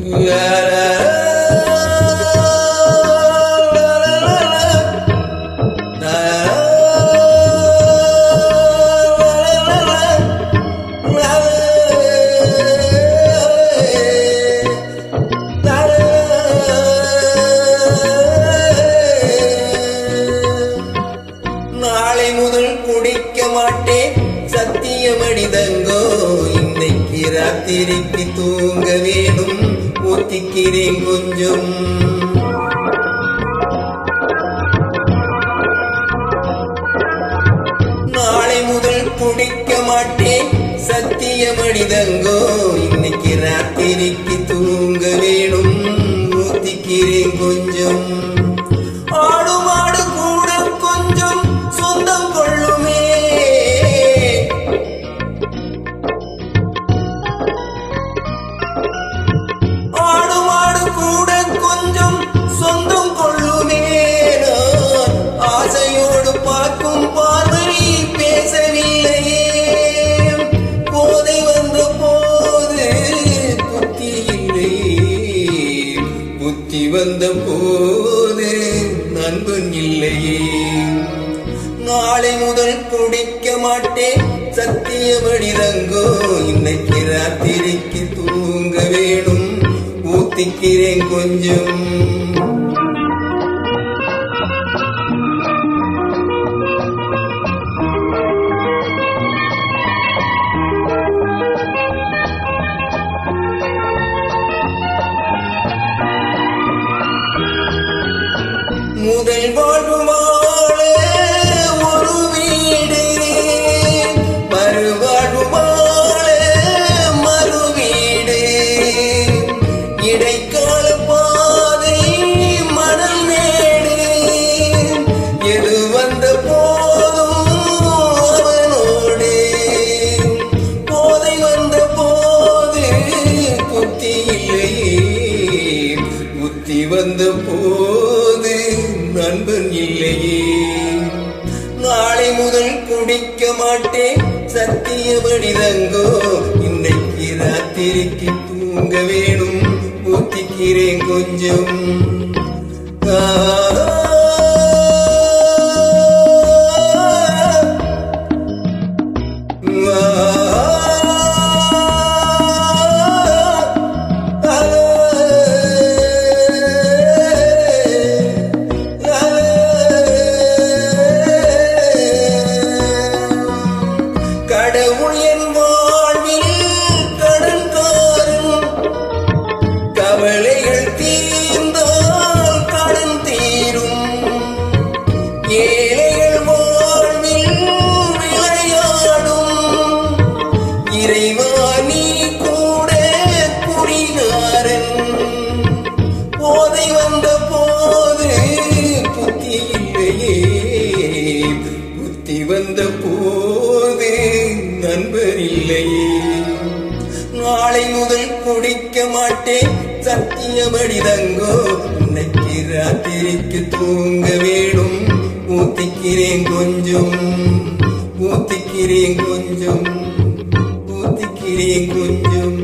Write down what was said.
நாளை முதல் குடிக்க மாட்டேன் சத்தியமடிதங்கோ. இன்னைக்கு ராத்திரிக்கு தூங்க வேணும், ஊத்திக்கிறேன் கொஞ்சம். நாளை முதல் குடிக்க மாட்டேன் சத்தியமடிதங்கோ. இன்னைக்கு ராத்திரிக்கு தூங்க வேணும், ஊத்திக்கிறேன் கொஞ்சம். ஆடு மாடு கூட கொஞ்சம் சொந்தம் கொள்ளுமே. ஆடு மாடு கூட கொஞ்சம் சொந்தம் கொள்ளுமே. நான் ஆசையோடு பார்க்கும் பார்வை பேசவில்லையே. போதை வந்த போது புத்தி இல்லையே, புத்தி வந்த போது நண்பன் இல்லையே. நாளை முதல் குடிக்க மாட்டேன் சத்தியமடிதங்கோ. இன்னைக்கு ராத்திரிக்கு தூங்க வேணும், ஊத்திக்கிறேன் கொஞ்சம். முதல் வாழ்வு வாழ ஒரு வீடு, மறுவாழ்வு வாழ மறு வீடு. இடைக்கால பாதை மணல் மேடு, எது வந்த போதும் அவனோடு. போதை வந்த போது புத்தி இல்லையே, புத்தி வந்த போது நண்பன் இல்லையே. நாளை முதல் குடிக்க மாட்டேன் சத்தியமடிதங்கோ. இன்னைக்கு ராத்திரிக்கு தூங்க வேணும், ஊத்திக்கிறேன் கொஞ்சம். கடவுள் என் வாழ்வில் கடன்காரன், கவலைகள் தீர்ந்தால் கடன் தீரும். ஏழைகள் வாழ்வில் விளையாடும், இறைவா நீ கூட குறிகாரன். போதை வந்த போது புத்தி இல்லையே, புத்தி வந்த போது நண்பர் இல்லையே. நாளை முதல் குடிக்க மாட்டேன் சத்தியமடிதங்கோ. இன்னைக்கு ராத்திரிக்கு தூங்க வேணும், ஊத்திக்கிறேன் கொஞ்சம், ஊத்திக்கிறேன் கொஞ்சம், ஊத்திக்கிறேன் கொஞ்சம்.